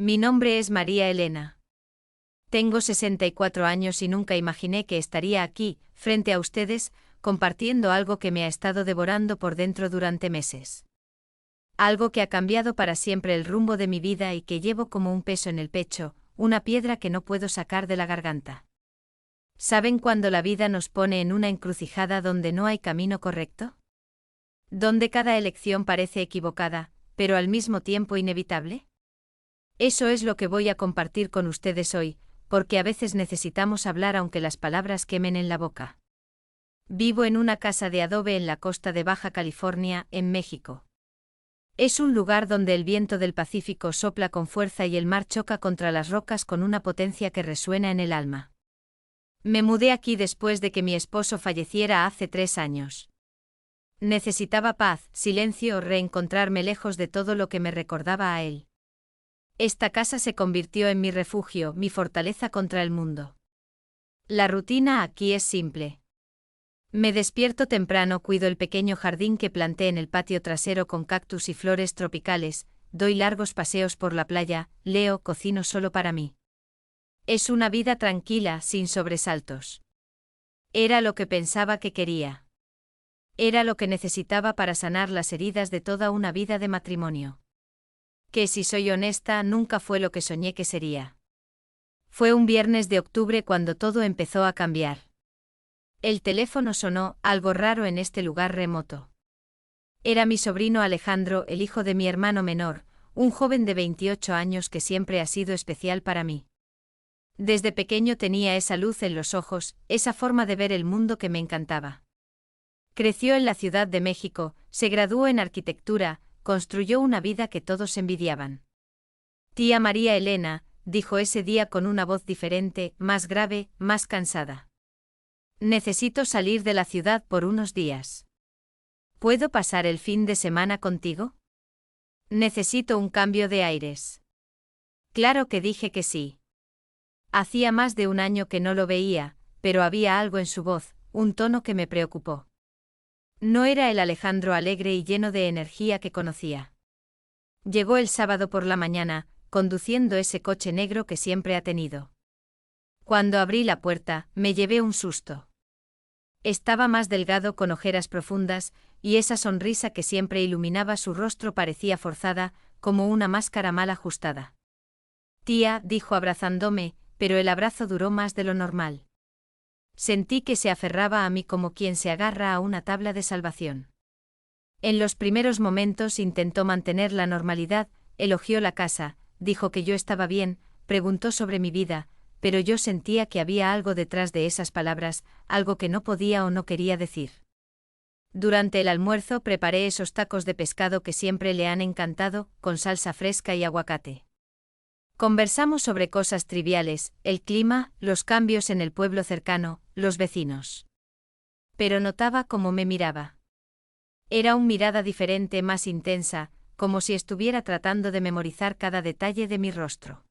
Mi nombre es María Elena. Tengo 64 años y nunca imaginé que estaría aquí, frente a ustedes, compartiendo algo que me ha estado devorando por dentro durante meses. Algo que ha cambiado para siempre el rumbo de mi vida y que llevo como un peso en el pecho, una piedra que no puedo sacar de la garganta. ¿Saben cuando la vida nos pone en una encrucijada donde no hay camino correcto? Donde cada elección parece equivocada, pero al mismo tiempo inevitable. Eso es lo que voy a compartir con ustedes hoy, porque a veces necesitamos hablar aunque las palabras quemen en la boca. Vivo en una casa de adobe en la costa de Baja California, en México. Es un lugar donde el viento del Pacífico sopla con fuerza y el mar choca contra las rocas con una potencia que resuena en el alma. Me mudé aquí después de que mi esposo falleciera hace 3 años. Necesitaba paz, silencio, reencontrarme lejos de todo lo que me recordaba a él. Esta casa se convirtió en mi refugio, mi fortaleza contra el mundo. La rutina aquí es simple. Me despierto temprano, cuido el pequeño jardín que planté en el patio trasero con cactus y flores tropicales, doy largos paseos por la playa, leo, cocino solo para mí. Es una vida tranquila, sin sobresaltos. Era lo que pensaba que quería. Era lo que necesitaba para sanar las heridas de toda una vida de matrimonio. Que si soy honesta, nunca fue lo que soñé que sería. Fue un viernes de octubre cuando todo empezó a cambiar. El teléfono sonó, algo raro en este lugar remoto. Era mi sobrino Alejandro, el hijo de mi hermano menor, un joven de 28 años que siempre ha sido especial para mí. Desde pequeño tenía esa luz en los ojos, esa forma de ver el mundo que me encantaba. Creció en la Ciudad de México, se graduó en arquitectura, construyó una vida que todos envidiaban. Tía María Elena, dijo ese día con una voz diferente, más grave, más cansada. Necesito salir de la ciudad por unos días. ¿Puedo pasar el fin de semana contigo? Necesito un cambio de aires. Claro que dije que sí. Hacía más de un año que no lo veía, pero había algo en su voz, un tono que me preocupó. No era el Alejandro alegre y lleno de energía que conocía. Llegó el sábado por la mañana, conduciendo ese coche negro que siempre ha tenido. Cuando abrí la puerta, me llevé un susto. Estaba más delgado, con ojeras profundas, y esa sonrisa que siempre iluminaba su rostro parecía forzada, como una máscara mal ajustada. Tía, dijo abrazándome, pero el abrazo duró más de lo normal. Sentí que se aferraba a mí como quien se agarra a una tabla de salvación. En los primeros momentos intentó mantener la normalidad, elogió la casa, dijo que yo estaba bien, preguntó sobre mi vida, pero yo sentía que había algo detrás de esas palabras, algo que no podía o no quería decir. Durante el almuerzo preparé esos tacos de pescado que siempre le han encantado, con salsa fresca y aguacate. Conversamos sobre cosas triviales, el clima, los cambios en el pueblo cercano, los vecinos. Pero notaba cómo me miraba. Era una mirada diferente, más intensa, como si estuviera tratando de memorizar cada detalle de mi rostro.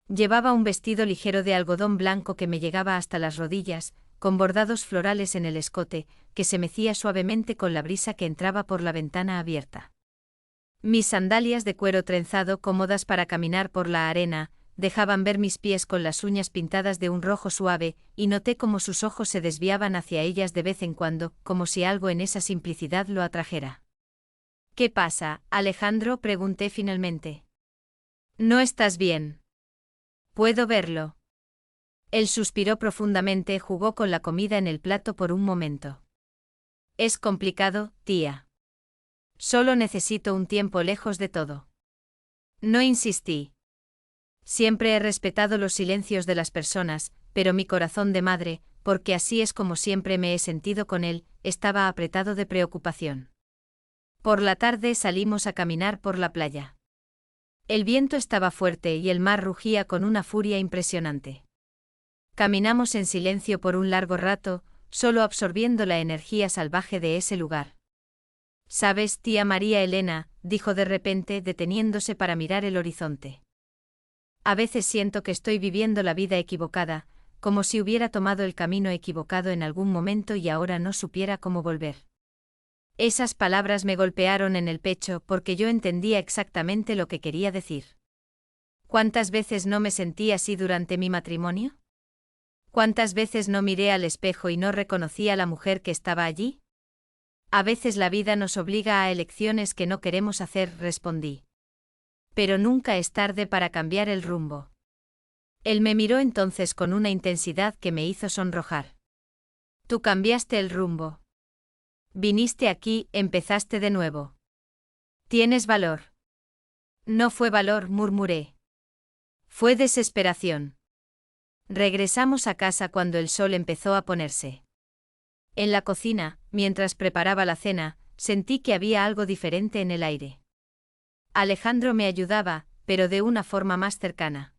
Llevaba un vestido ligero de algodón blanco que me llegaba hasta las rodillas, con bordados florales en el escote, que se mecía suavemente con la brisa que entraba por la ventana abierta. Mis sandalias de cuero trenzado, cómodas para caminar por la arena, dejaban ver mis pies con las uñas pintadas de un rojo suave, y noté cómo sus ojos se desviaban hacia ellas de vez en cuando, como si algo en esa simplicidad lo atrajera. ¿Qué pasa, Alejandro?, pregunté finalmente. ¿No estás bien? Puedo verlo. Él suspiró profundamente, jugó con la comida en el plato por un momento. Es complicado, tía. Solo necesito un tiempo lejos de todo. No insistí. Siempre he respetado los silencios de las personas, pero mi corazón de madre, porque así es como siempre me he sentido con él, estaba apretado de preocupación. Por la tarde salimos a caminar por la playa. El viento estaba fuerte y el mar rugía con una furia impresionante. Caminamos en silencio por un largo rato, solo absorbiendo la energía salvaje de ese lugar. ¿Sabes, tía María Elena?, dijo de repente, deteniéndose para mirar el horizonte. A veces siento que estoy viviendo la vida equivocada, como si hubiera tomado el camino equivocado en algún momento y ahora no supiera cómo volver. Esas palabras me golpearon en el pecho porque yo entendía exactamente lo que quería decir. ¿Cuántas veces no me sentí así durante mi matrimonio? ¿Cuántas veces no miré al espejo y no reconocí a la mujer que estaba allí? A veces la vida nos obliga a elecciones que no queremos hacer, respondí. Pero nunca es tarde para cambiar el rumbo. Él me miró entonces con una intensidad que me hizo sonrojar. Tú cambiaste el rumbo. Viniste aquí, empezaste de nuevo. Tienes valor. No fue valor, murmuré. Fue desesperación. Regresamos a casa cuando el sol empezó a ponerse. En la cocina, mientras preparaba la cena, sentí que había algo diferente en el aire. Alejandro me ayudaba, pero de una forma más cercana.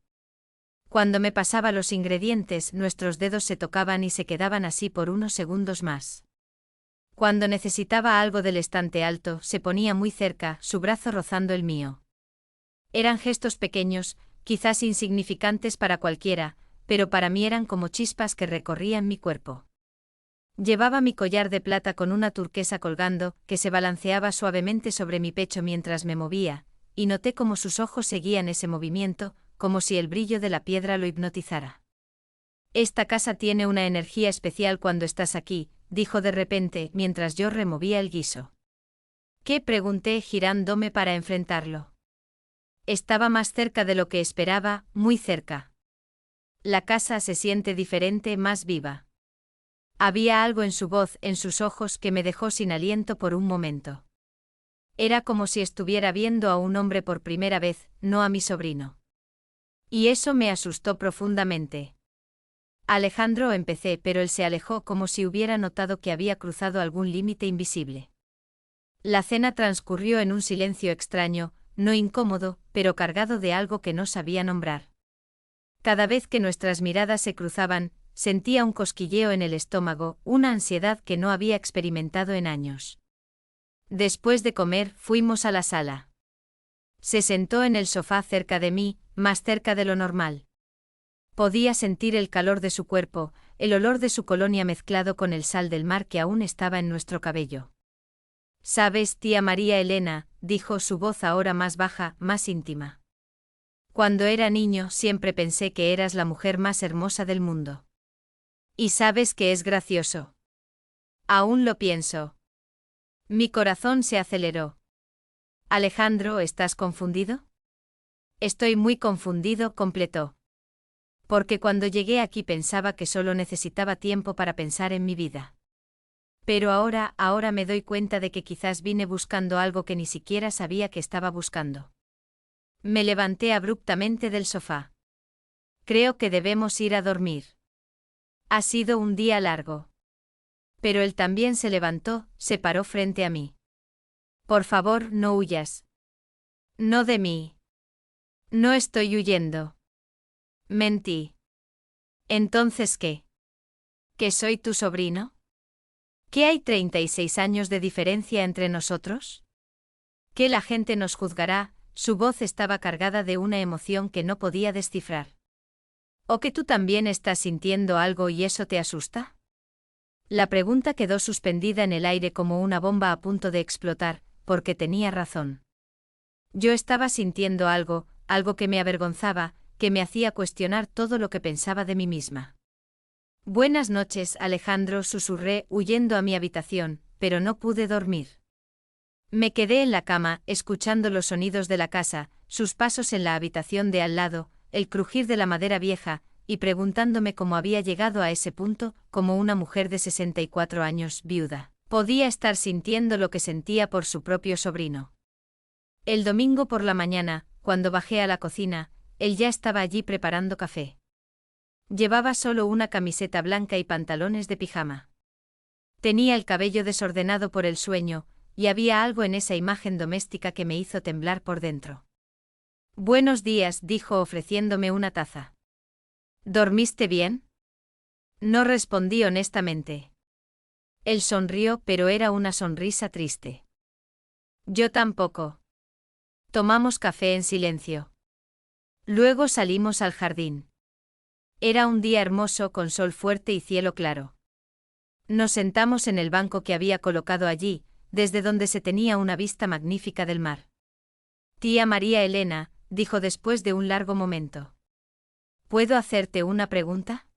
Cuando me pasaba los ingredientes, nuestros dedos se tocaban y se quedaban así por unos segundos más. Cuando necesitaba algo del estante alto, se ponía muy cerca, su brazo rozando el mío. Eran gestos pequeños, quizás insignificantes para cualquiera, pero para mí eran como chispas que recorrían mi cuerpo. Llevaba mi collar de plata con una turquesa colgando, que se balanceaba suavemente sobre mi pecho mientras me movía, y noté cómo sus ojos seguían ese movimiento, como si el brillo de la piedra lo hipnotizara. Esta casa tiene una energía especial cuando estás aquí, dijo de repente, mientras yo removía el guiso. ¿Qué? Pregunté girándome para enfrentarlo. Estaba más cerca de lo que esperaba, muy cerca. La casa se siente diferente, más viva. Había algo en su voz, en sus ojos, que me dejó sin aliento por un momento. Era como si estuviera viendo a un hombre por primera vez, no a mi sobrino. Y eso me asustó profundamente. Alejandro, empecé, pero él se alejó como si hubiera notado que había cruzado algún límite invisible. La cena transcurrió en un silencio extraño, no incómodo, pero cargado de algo que no sabía nombrar. Cada vez que nuestras miradas se cruzaban, sentía un cosquilleo en el estómago, una ansiedad que no había experimentado en años. Después de comer, fuimos a la sala. Se sentó en el sofá cerca de mí, más cerca de lo normal. Podía sentir el calor de su cuerpo, el olor de su colonia mezclado con el sal del mar que aún estaba en nuestro cabello. «Sabes, tía María Elena», dijo, su voz ahora más baja, más íntima. «Cuando era niño siempre pensé que eras la mujer más hermosa del mundo. ¿Y sabes que es gracioso? Aún lo pienso». Mi corazón se aceleró. «Alejandro, ¿estás confundido?» «Estoy muy confundido», completó. «Porque cuando llegué aquí pensaba que solo necesitaba tiempo para pensar en mi vida. Pero ahora me doy cuenta de que quizás vine buscando algo que ni siquiera sabía que estaba buscando». Me levanté abruptamente del sofá. «Creo que debemos ir a dormir. Ha sido un día largo». Pero él también se levantó, se paró frente a mí. «Por favor, no huyas». «No de mí». «No estoy huyendo». «Mentí». «¿Entonces qué? ¿Que soy tu sobrino? ¿Que hay 36 años de diferencia entre nosotros? ¿Que la gente nos juzgará?» Su voz estaba cargada de una emoción que no podía descifrar. «¿O que tú también estás sintiendo algo y eso te asusta?» La pregunta quedó suspendida en el aire como una bomba a punto de explotar, porque tenía razón. Yo estaba sintiendo algo que me avergonzaba, que me hacía cuestionar todo lo que pensaba de mí misma. «Buenas noches, Alejandro», susurré, huyendo a mi habitación, pero no pude dormir. Me quedé en la cama, escuchando los sonidos de la casa, sus pasos en la habitación de al lado, el crujir de la madera vieja, y preguntándome cómo había llegado a ese punto, como una mujer de 64 años, viuda, podía estar sintiendo lo que sentía por su propio sobrino. El domingo por la mañana, cuando bajé a la cocina, él ya estaba allí preparando café. Llevaba solo una camiseta blanca y pantalones de pijama. Tenía el cabello desordenado por el sueño, y había algo en esa imagen doméstica que me hizo temblar por dentro. «Buenos días», dijo ofreciéndome una taza. «¿Dormiste bien?» No respondí honestamente. Él sonrió, pero era una sonrisa triste. Yo tampoco. Tomamos café en silencio. Luego salimos al jardín. Era un día hermoso con sol fuerte y cielo claro. Nos sentamos en el banco que había colocado allí, desde donde se tenía una vista magnífica del mar. «Tía María Elena», dijo después de un largo momento. ¿Puedo hacerte una pregunta?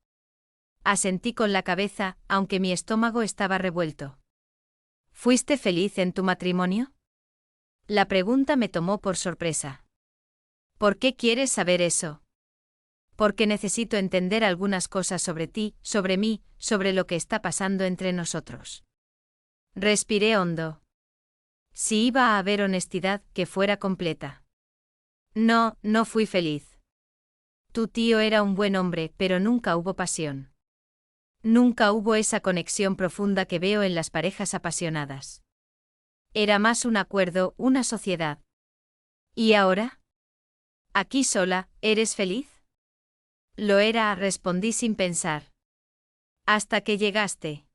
Asentí con la cabeza, aunque mi estómago estaba revuelto. ¿Fuiste feliz en tu matrimonio? La pregunta me tomó por sorpresa. ¿Por qué quieres saber eso? Porque necesito entender algunas cosas sobre ti, sobre mí, sobre lo que está pasando entre nosotros. Respiré hondo. Si iba a haber honestidad, que fuera completa. No, no fui feliz. Tu tío era un buen hombre, pero nunca hubo pasión. Nunca hubo esa conexión profunda que veo en las parejas apasionadas. Era más un acuerdo, una sociedad. ¿Y ahora? Aquí sola, ¿eres feliz? Lo era, respondí sin pensar. Hasta que llegaste.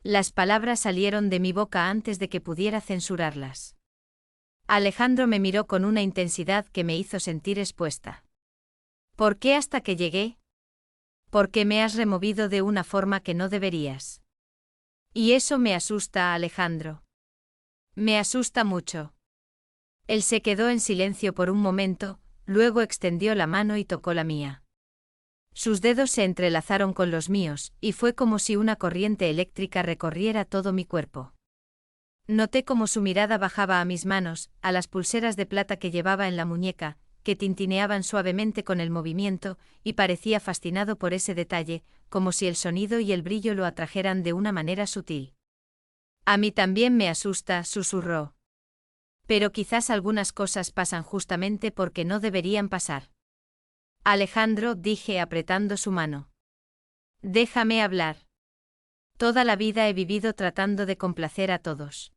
Las palabras salieron de mi boca antes de que pudiera censurarlas. Alejandro me miró con una intensidad que me hizo sentir expuesta. ¿Por qué hasta que llegué? Porque me has removido de una forma que no deberías. Y eso me asusta, Alejandro. Me asusta mucho. Él se quedó en silencio por un momento, luego extendió la mano y tocó la mía. Sus dedos se entrelazaron con los míos, y fue como si una corriente eléctrica recorriera todo mi cuerpo. Noté cómo su mirada bajaba a mis manos, a las pulseras de plata que llevaba en la muñeca, que tintineaban suavemente con el movimiento, y parecía fascinado por ese detalle, como si el sonido y el brillo lo atrajeran de una manera sutil. A mí también me asusta, susurró. Pero quizás algunas cosas pasan justamente porque no deberían pasar. Alejandro, dije apretando su mano. Déjame hablar. Toda la vida he vivido tratando de complacer a todos.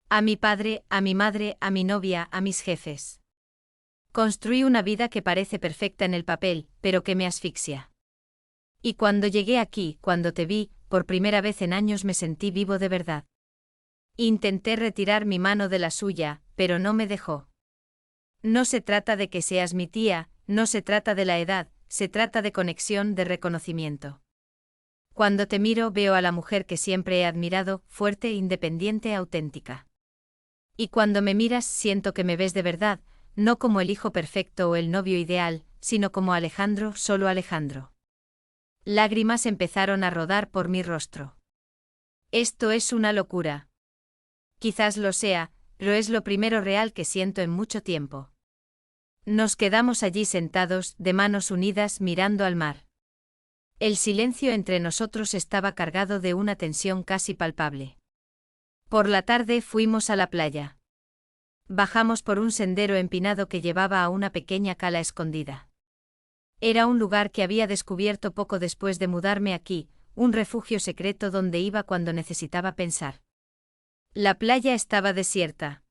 A mi padre, a mi madre, a mi novia, a mis jefes. Construí una vida que parece perfecta en el papel, pero que me asfixia. Y cuando llegué aquí, cuando te vi, por primera vez en años me sentí vivo de verdad. Intenté retirar mi mano de la suya, pero no me dejó. No se trata de que seas mi tía, no se trata de la edad, se trata de conexión, de reconocimiento. Cuando te miro veo a la mujer que siempre he admirado, fuerte, independiente, auténtica. Y cuando me miras siento que me ves de verdad, no como el hijo perfecto o el novio ideal, sino como Alejandro, solo Alejandro. Lágrimas empezaron a rodar por mi rostro. Esto es una locura. Quizás lo sea, pero es lo primero real que siento en mucho tiempo. Nos quedamos allí sentados, de manos unidas, mirando al mar. El silencio entre nosotros estaba cargado de una tensión casi palpable. Por la tarde fuimos a la playa. Bajamos por un sendero empinado que llevaba a una pequeña cala escondida. Era un lugar que había descubierto poco después de mudarme aquí, un refugio secreto donde iba cuando necesitaba pensar. La playa estaba desierta.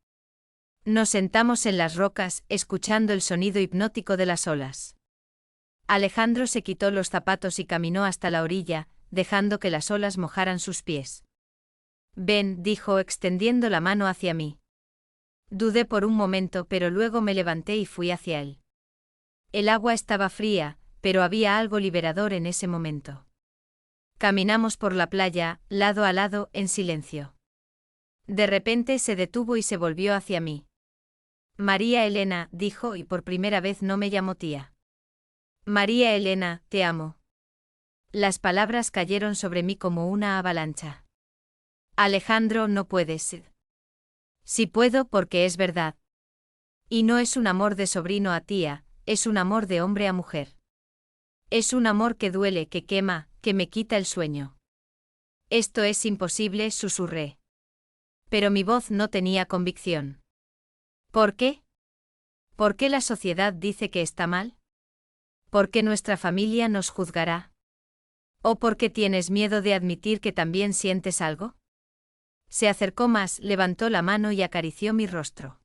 Nos sentamos en las rocas, escuchando el sonido hipnótico de las olas. Alejandro se quitó los zapatos y caminó hasta la orilla, dejando que las olas mojaran sus pies. Ven, dijo extendiendo la mano hacia mí. Dudé por un momento, pero luego me levanté y fui hacia él. El agua estaba fría, pero había algo liberador en ese momento. Caminamos por la playa, lado a lado, en silencio. De repente se detuvo y se volvió hacia mí. María Elena, dijo, y por primera vez no me llamó tía. María Elena, te amo. Las palabras cayeron sobre mí como una avalancha. Alejandro, no puedes. Sí puedo porque es verdad. Y no es un amor de sobrino a tía, es un amor de hombre a mujer. Es un amor que duele, que quema, que me quita el sueño. Esto es imposible, susurré. Pero mi voz no tenía convicción. ¿Por qué? ¿Por qué la sociedad dice que está mal? ¿Por qué nuestra familia nos juzgará? ¿O porque tienes miedo de admitir que también sientes algo? Se acercó más, levantó la mano y acarició mi rostro.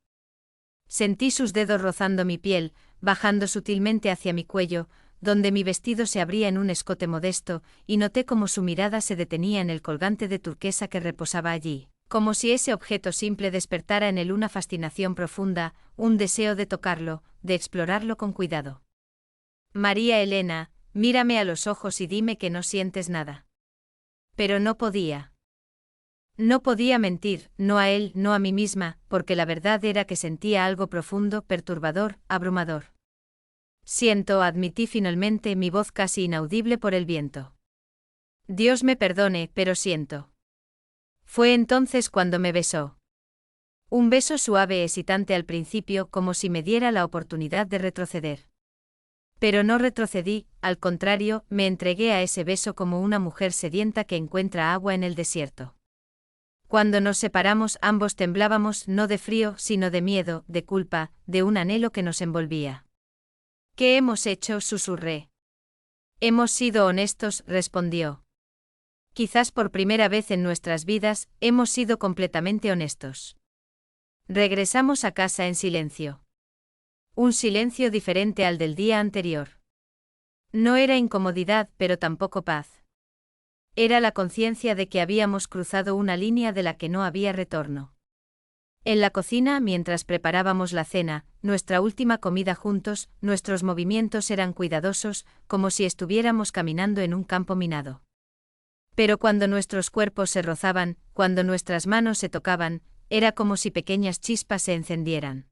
Sentí sus dedos rozando mi piel, bajando sutilmente hacia mi cuello, donde mi vestido se abría en un escote modesto, y noté cómo su mirada se detenía en el colgante de turquesa que reposaba allí, como si ese objeto simple despertara en él una fascinación profunda, un deseo de tocarlo, de explorarlo con cuidado. María Elena, mírame a los ojos y dime que no sientes nada. Pero no podía. No podía mentir, no a él, no a mí misma, porque la verdad era que sentía algo profundo, perturbador, abrumador. Siento, admití finalmente, mi voz casi inaudible por el viento. Dios me perdone, pero siento. Fue entonces cuando me besó. Un beso suave, excitante al principio, como si me diera la oportunidad de retroceder. Pero no retrocedí, al contrario, me entregué a ese beso como una mujer sedienta que encuentra agua en el desierto. Cuando nos separamos, ambos temblábamos no de frío, sino de miedo, de culpa, de un anhelo que nos envolvía. ¿Qué hemos hecho?, susurré. Hemos sido honestos, respondió. Quizás por primera vez en nuestras vidas, hemos sido completamente honestos. Regresamos a casa en silencio. Un silencio diferente al del día anterior. No era incomodidad, pero tampoco paz. Era la conciencia de que habíamos cruzado una línea de la que no había retorno. En la cocina, mientras preparábamos la cena, nuestra última comida juntos, nuestros movimientos eran cuidadosos, como si estuviéramos caminando en un campo minado. Pero cuando nuestros cuerpos se rozaban, cuando nuestras manos se tocaban, era como si pequeñas chispas se encendieran.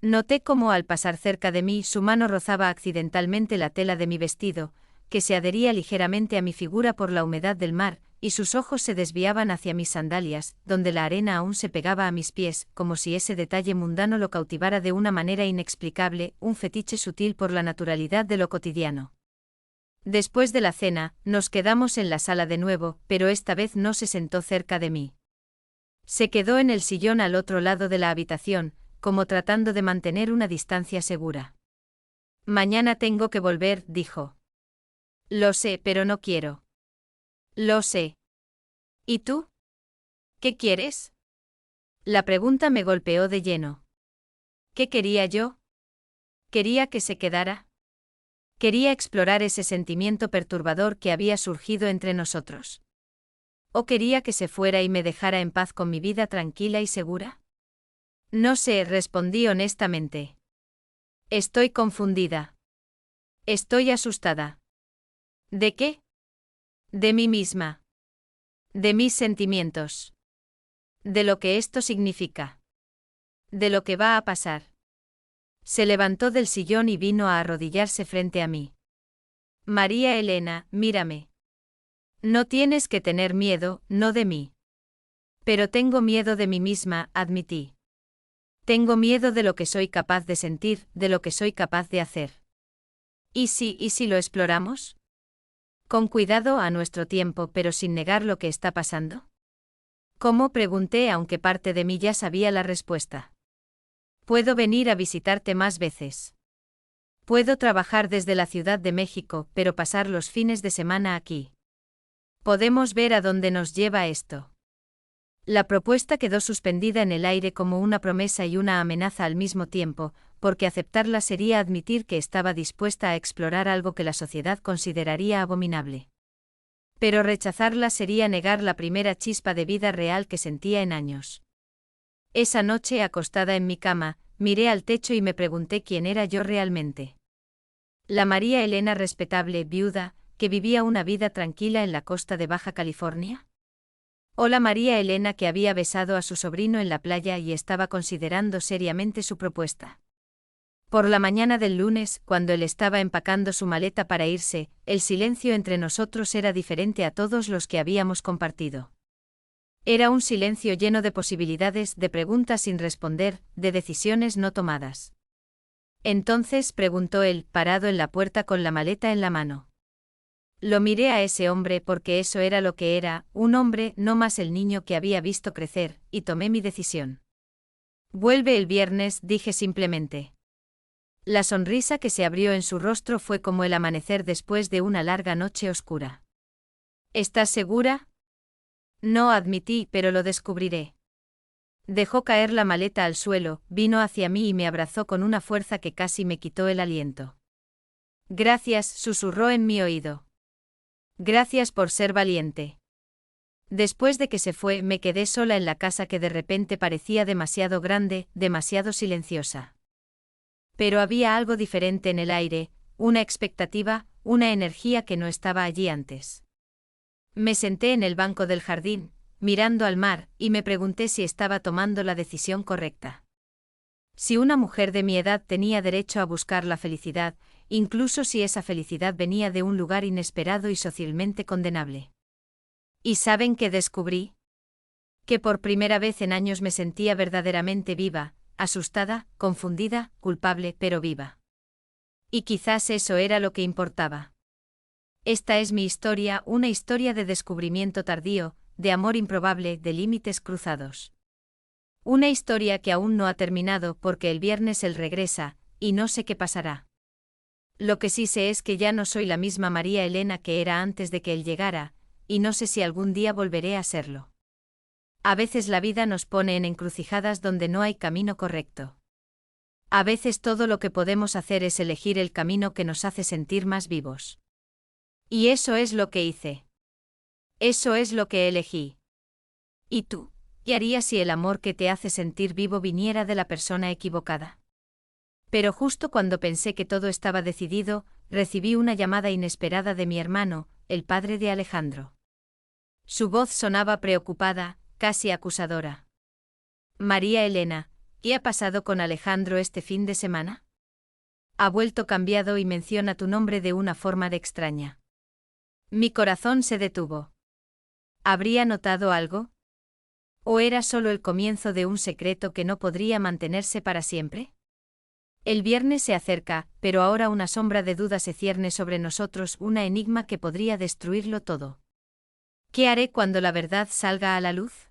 Noté cómo al pasar cerca de mí su mano rozaba accidentalmente la tela de mi vestido, que se adhería ligeramente a mi figura por la humedad del mar, y sus ojos se desviaban hacia mis sandalias, donde la arena aún se pegaba a mis pies, como si ese detalle mundano lo cautivara de una manera inexplicable, un fetiche sutil por la naturalidad de lo cotidiano. Después de la cena, nos quedamos en la sala de nuevo, pero esta vez no se sentó cerca de mí. Se quedó en el sillón al otro lado de la habitación, como tratando de mantener una distancia segura. Mañana tengo que volver, dijo. Lo sé, pero no quiero. Lo sé. ¿Y tú? ¿Qué quieres? La pregunta me golpeó de lleno. ¿Qué quería yo? ¿Quería que se quedara? Quería explorar ese sentimiento perturbador que había surgido entre nosotros. ¿O quería que se fuera y me dejara en paz con mi vida tranquila y segura? No sé, respondí honestamente. Estoy confundida. Estoy asustada. ¿De qué? De mí misma. De mis sentimientos. De lo que esto significa. De lo que va a pasar. Se levantó del sillón y vino a arrodillarse frente a mí. María Elena, mírame. No tienes que tener miedo, no de mí. Pero tengo miedo de mí misma, admití. Tengo miedo de lo que soy capaz de sentir, de lo que soy capaz de hacer. ¿Y si lo exploramos? Con cuidado a nuestro tiempo, pero sin negar lo que está pasando. ¿Cómo?, pregunté, aunque parte de mí ya sabía la respuesta. Puedo venir a visitarte más veces. Puedo trabajar desde la Ciudad de México, pero pasar los fines de semana aquí. Podemos ver a dónde nos lleva esto. La propuesta quedó suspendida en el aire como una promesa y una amenaza al mismo tiempo, porque aceptarla sería admitir que estaba dispuesta a explorar algo que la sociedad consideraría abominable. Pero rechazarla sería negar la primera chispa de vida real que sentía en años. Esa noche, acostada en mi cama, miré al techo y me pregunté quién era yo realmente. La María Elena respetable, viuda, que vivía una vida tranquila en la costa de Baja California. O la María Elena que había besado a su sobrino en la playa y estaba considerando seriamente su propuesta. Por la mañana del lunes, cuando él estaba empacando su maleta para irse, el silencio entre nosotros era diferente a todos los que habíamos compartido. Era un silencio lleno de posibilidades, de preguntas sin responder, de decisiones no tomadas. Entonces preguntó él, parado en la puerta con la maleta en la mano. Lo miré a ese hombre porque eso era lo que era, un hombre, no más el niño que había visto crecer, y tomé mi decisión. Vuelve el viernes, dije simplemente. La sonrisa que se abrió en su rostro fue como el amanecer después de una larga noche oscura. ¿Estás segura? No, admití, pero lo descubriré. Dejó caer la maleta al suelo, vino hacia mí y me abrazó con una fuerza que casi me quitó el aliento. Gracias, susurró en mi oído. Gracias por ser valiente. Después de que se fue, me quedé sola en la casa que de repente parecía demasiado grande, demasiado silenciosa. Pero había algo diferente en el aire, una expectativa, una energía que no estaba allí antes. Me senté en el banco del jardín, mirando al mar, y me pregunté si estaba tomando la decisión correcta. Si una mujer de mi edad tenía derecho a buscar la felicidad, incluso si esa felicidad venía de un lugar inesperado y socialmente condenable. ¿Y saben qué descubrí? Que por primera vez en años me sentía verdaderamente viva, asustada, confundida, culpable, pero viva. Y quizás eso era lo que importaba. Esta es mi historia, una historia de descubrimiento tardío, de amor improbable, de límites cruzados. Una historia que aún no ha terminado porque el viernes él regresa, y no sé qué pasará. Lo que sí sé es que ya no soy la misma María Elena que era antes de que él llegara, y no sé si algún día volveré a serlo. A veces la vida nos pone en encrucijadas donde no hay camino correcto. A veces todo lo que podemos hacer es elegir el camino que nos hace sentir más vivos. Y eso es lo que hice. Eso es lo que elegí. ¿Y tú? ¿Qué harías si el amor que te hace sentir vivo viniera de la persona equivocada? Pero justo cuando pensé que todo estaba decidido, recibí una llamada inesperada de mi hermano, el padre de Alejandro. Su voz sonaba preocupada, casi acusadora. María Elena, ¿qué ha pasado con Alejandro este fin de semana? Ha vuelto cambiado y menciona tu nombre de una forma extraña. Mi corazón se detuvo. ¿Habría notado algo? ¿O era solo el comienzo de un secreto que no podría mantenerse para siempre? El viernes se acerca, pero ahora una sombra de duda se cierne sobre nosotros, una enigma que podría destruirlo todo. ¿Qué haré cuando la verdad salga a la luz?